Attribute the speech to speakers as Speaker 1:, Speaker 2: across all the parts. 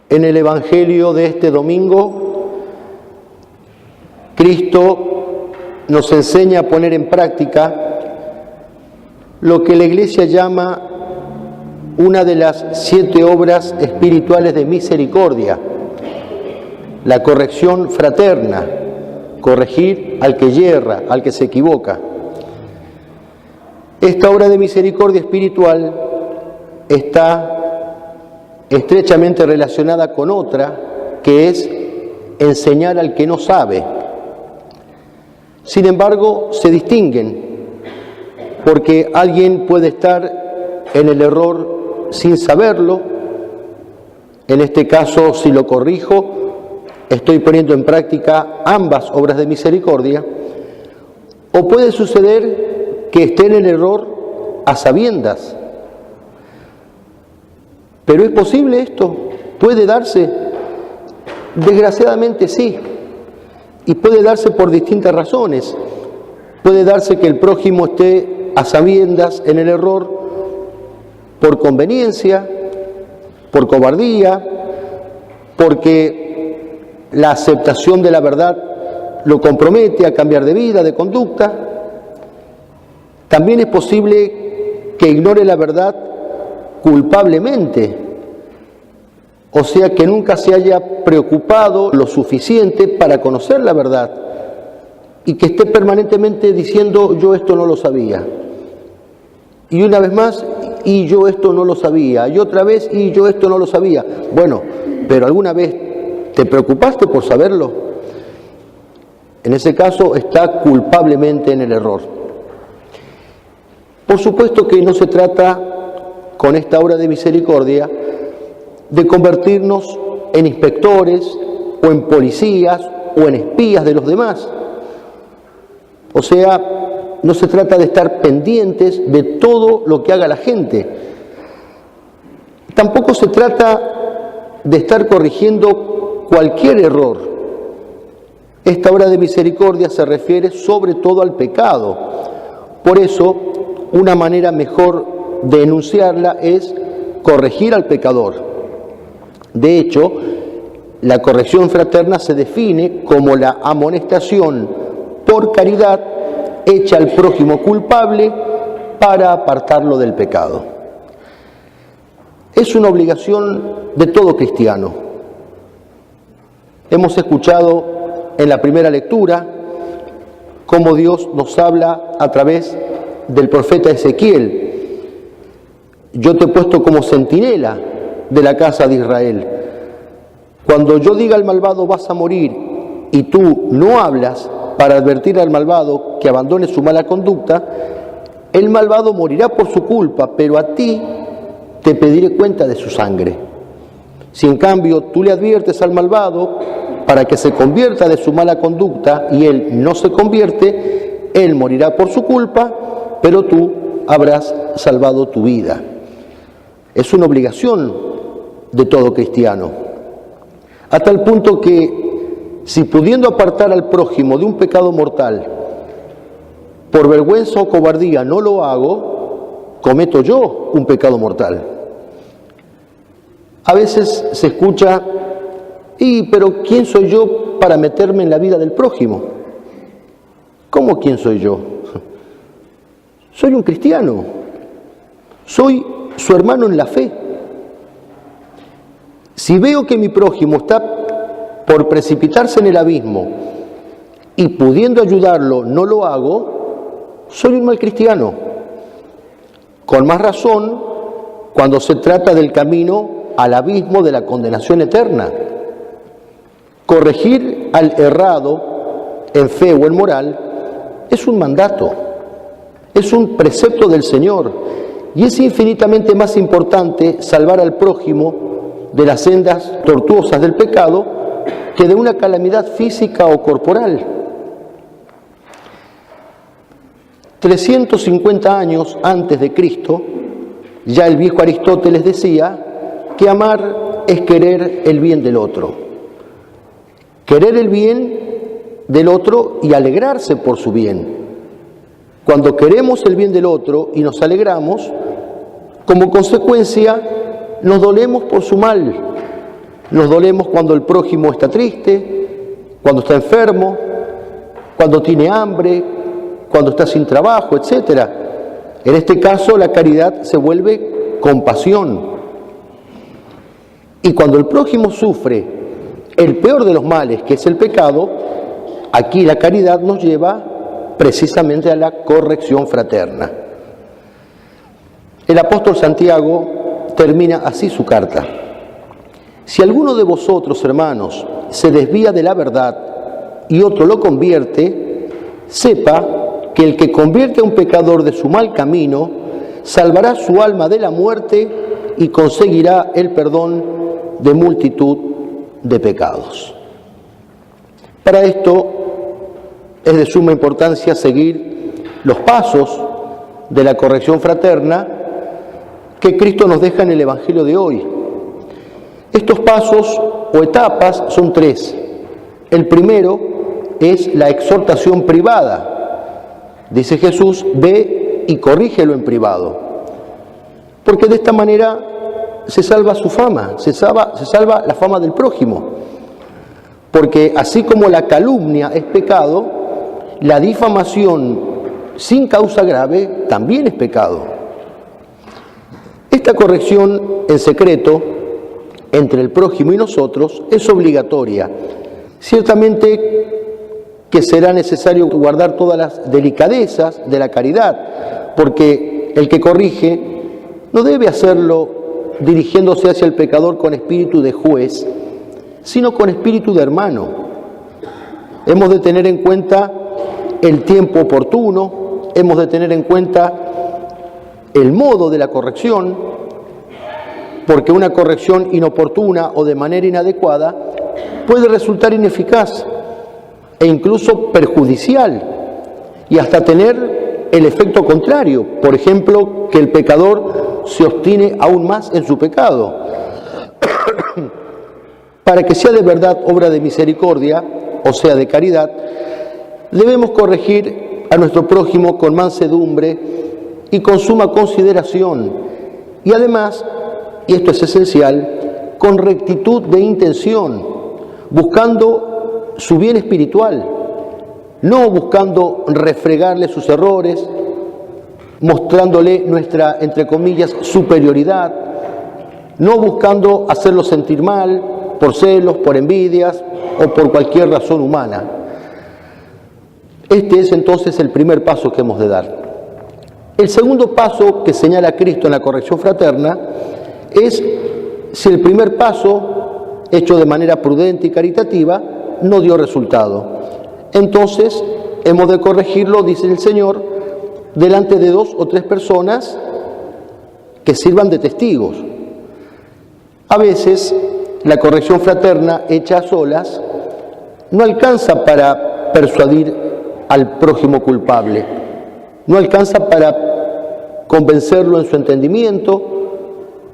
Speaker 1: En el Evangelio de este domingo, Cristo nos enseña a poner en práctica lo que la Iglesia llama una de las 7 obras espirituales de misericordia, la corrección fraterna, corregir al que yerra, al que se equivoca. Esta obra de misericordia espiritual está estrechamente relacionada con otra, que es enseñar al que no sabe. Sin embargo, se distinguen, porque alguien puede estar en el error sin saberlo. En este caso, si lo corrijo, estoy poniendo en práctica ambas obras de misericordia. O puede suceder que esté en el error a sabiendas. ¿Pero es posible esto? ¿Puede darse? Desgraciadamente sí. Y puede darse por distintas razones. Puede darse que el prójimo esté a sabiendas en el error por conveniencia, por cobardía, porque la aceptación de la verdad lo compromete a cambiar de vida, de conducta. También es posible que ignore la verdad culpablemente, o sea que nunca se haya preocupado lo suficiente para conocer la verdad y que esté permanentemente diciendo yo esto no lo sabía, y una vez más y yo esto no lo sabía, y otra vez y yo esto no lo sabía. Bueno, pero ¿alguna vez te preocupaste por saberlo? En ese caso está culpablemente en el error. Por supuesto que no se trata con esta obra de misericordia de convertirnos en inspectores o en policías o en espías de los demás. O sea, no se trata de estar pendientes de todo lo que haga la gente. Tampoco se trata de estar corrigiendo cualquier error. Esta obra de misericordia se refiere sobre todo al pecado. Por eso, una manera mejor de enunciarla es corregir al pecador. De hecho, la corrección fraterna se define como la amonestación por caridad hecha al prójimo culpable para apartarlo del pecado. Es una obligación de todo cristiano. Hemos escuchado en la primera lectura cómo Dios nos habla a través del profeta Ezequiel. Yo te he puesto como centinela de la casa de Israel. Cuando yo diga al malvado vas a morir y tú no hablas para advertir al malvado que abandone su mala conducta, el malvado morirá por su culpa, pero a ti te pediré cuenta de su sangre. Si en cambio tú le adviertes al malvado para que se convierta de su mala conducta y él no se convierte, él morirá por su culpa, pero tú habrás salvado tu vida. Es una obligación de todo cristiano, a tal punto que si pudiendo apartar al prójimo de un pecado mortal, por vergüenza o cobardía no lo hago, cometo yo un pecado mortal. A veces se escucha, pero ¿quién soy yo para meterme en la vida del prójimo? ¿Cómo quién soy yo? Soy un cristiano, soy su hermano en la fe. Si veo que mi prójimo está por precipitarse en el abismo y pudiendo ayudarlo no lo hago, soy un mal cristiano. Con más razón cuando se trata del camino al abismo de la condenación eterna. Corregir al errado en fe o en moral es un mandato, es un precepto del Señor, y es infinitamente más importante salvar al prójimo de las sendas tortuosas del pecado que de una calamidad física o corporal. 350 años antes de Cristo, ya el viejo Aristóteles decía que amar es querer el bien del otro. Querer el bien del otro y alegrarse por su bien. Cuando queremos el bien del otro y nos alegramos, como consecuencia nos dolemos por su mal. Nos dolemos cuando el prójimo está triste, cuando está enfermo, cuando tiene hambre, cuando está sin trabajo, etc. En este caso, la caridad se vuelve compasión. Y cuando el prójimo sufre el peor de los males, que es el pecado, aquí la caridad nos lleva precisamente a la corrección fraterna. El apóstol Santiago termina así su carta. Si alguno de vosotros, hermanos, se desvía de la verdad y otro lo convierte, sepa que el que convierte a un pecador de su mal camino, salvará su alma de la muerte y conseguirá el perdón de multitud de pecados. Para esto es de suma importancia seguir los pasos de la corrección fraterna que Cristo nos deja en el Evangelio de hoy. Estos pasos o etapas son tres. El primero es la exhortación privada. Dice Jesús, ve y corrígelo en privado. Porque de esta manera se salva su fama, se salva la fama del prójimo. Porque así como la calumnia es pecado, la difamación sin causa grave también es pecado. Esta corrección en secreto entre el prójimo y nosotros es obligatoria. Ciertamente que será necesario guardar todas las delicadezas de la caridad, porque el que corrige no debe hacerlo dirigiéndose hacia el pecador con espíritu de juez, sino con espíritu de hermano. Hemos de tener en cuenta el tiempo oportuno, hemos de tener en cuenta el modo de la corrección, porque una corrección inoportuna o de manera inadecuada puede resultar ineficaz e incluso perjudicial y hasta tener el efecto contrario, por ejemplo, que el pecador se obstine aún más en su pecado. Para que sea de verdad obra de misericordia, o sea, de caridad, debemos corregir a nuestro prójimo con mansedumbre y con suma consideración, y además, y esto es esencial, con rectitud de intención, buscando su bien espiritual, no buscando refregarle sus errores, mostrándole nuestra, entre comillas, superioridad, no buscando hacerlo sentir mal por celos, por envidias o por cualquier razón humana. Este es entonces el primer paso que hemos de dar. El segundo paso que señala Cristo en la corrección fraterna es si el primer paso, hecho de manera prudente y caritativa, no dio resultado. Entonces, hemos de corregirlo, dice el Señor, delante de 2 o 3 personas que sirvan de testigos. A veces, la corrección fraterna hecha a solas no alcanza para persuadir al prójimo culpable, no alcanza para convencerlo en su entendimiento,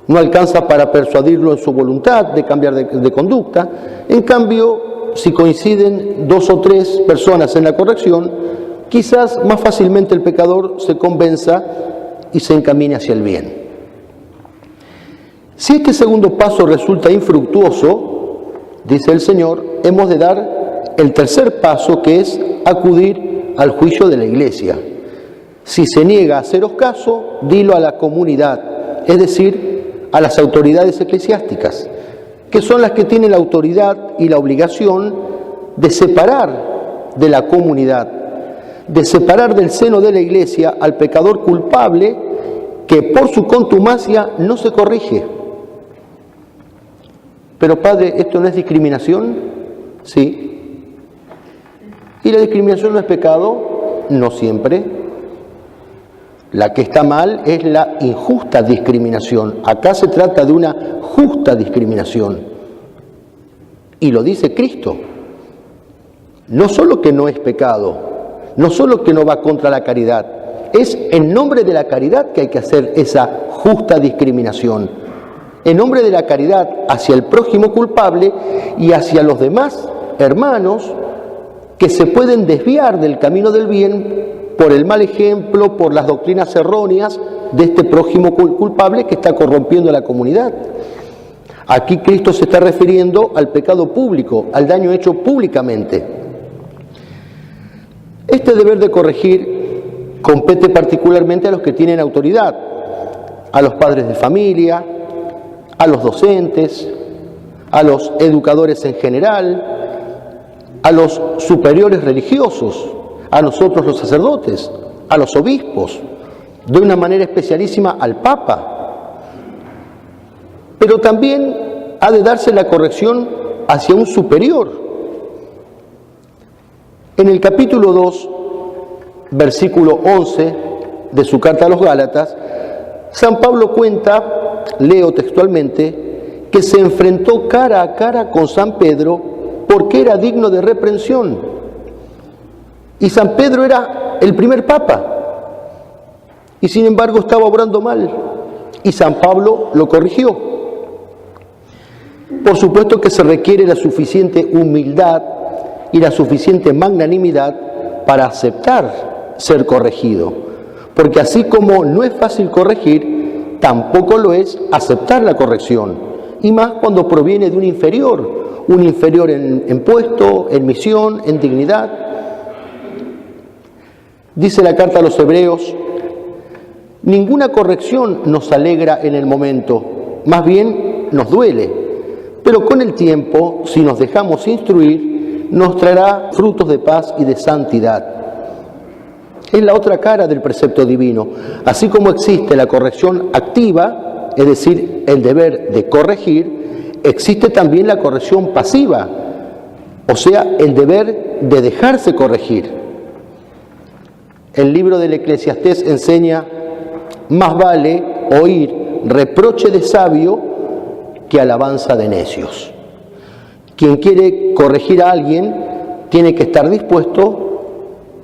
Speaker 1: no alcanza para persuadirlo en su voluntad de cambiar de conducta. En cambio, si coinciden 2 o 3 personas en la corrección, quizás más fácilmente el pecador se convenza y se encamine hacia el bien. Si este segundo paso resulta infructuoso, dice el Señor, hemos de dar el tercer paso, que es acudir al juicio de la Iglesia. Si se niega a haceros caso, dilo a la comunidad, es decir, a las autoridades eclesiásticas, que son las que tienen la autoridad y la obligación de separar de la comunidad, de separar del seno de la Iglesia al pecador culpable que por su contumacia no se corrige. Pero Padre, ¿esto no es discriminación? Sí. ¿Y la discriminación no es pecado? No siempre. La que está mal es la injusta discriminación. Acá se trata de una justa discriminación. Y lo dice Cristo. No solo que no es pecado, no solo que no va contra la caridad, es en nombre de la caridad que hay que hacer esa justa discriminación. En nombre de la caridad hacia el prójimo culpable y hacia los demás hermanos que se pueden desviar del camino del bien por el mal ejemplo, por las doctrinas erróneas de este prójimo culpable que está corrompiendo a la comunidad. Aquí Cristo se está refiriendo al pecado público, al daño hecho públicamente. Este deber de corregir compete particularmente a los que tienen autoridad, a los padres de familia, a los docentes, a los educadores en general, a los superiores religiosos, a nosotros los sacerdotes, a los obispos, de una manera especialísima al Papa. Pero también ha de darse la corrección hacia un superior. En el capítulo 2, versículo 11 de su carta a los Gálatas, San Pablo cuenta, leo textualmente, que se enfrentó cara a cara con San Pedro porque era digno de reprensión. Y San Pedro era el primer papa. Y sin embargo estaba obrando mal. Y San Pablo lo corrigió. Por supuesto que se requiere la suficiente humildad y la suficiente magnanimidad para aceptar ser corregido. Porque así como no es fácil corregir, tampoco lo es aceptar la corrección. Y más cuando proviene de un inferior en puesto, en misión, en dignidad. Dice la carta a los Hebreos: ninguna corrección nos alegra en el momento, más bien nos duele, pero con el tiempo, si nos dejamos instruir, nos traerá frutos de paz y de santidad. Es la otra cara del precepto divino. Así como existe la corrección activa, es decir, el deber de corregir, existe también la corrección pasiva, o sea, el deber de dejarse corregir. El libro del Eclesiastés enseña: más vale oír reproche de sabio que alabanza de necios. Quien quiere corregir a alguien tiene que estar dispuesto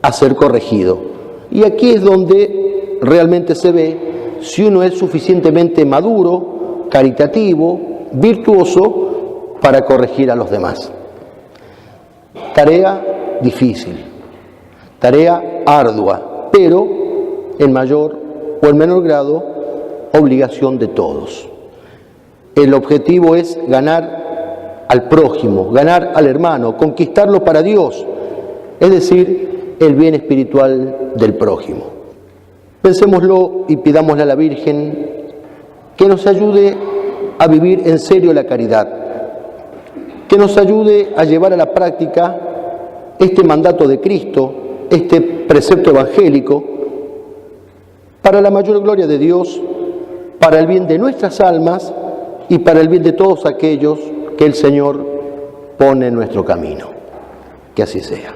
Speaker 1: a ser corregido. Y aquí es donde realmente se ve si uno es suficientemente maduro, caritativo, virtuoso para corregir a los demás. Tarea difícil, tarea ardua, pero en mayor o en menor grado, obligación de todos. El objetivo es ganar al prójimo, ganar al hermano, conquistarlo para Dios, es decir, el bien espiritual del prójimo. Pensémoslo y pidámosle a la Virgen que nos ayude a vivir en serio la caridad, que nos ayude a llevar a la práctica este mandato de Cristo, este precepto evangélico, para la mayor gloria de Dios, para el bien de nuestras almas y para el bien de todos aquellos que el Señor pone en nuestro camino. Que así sea.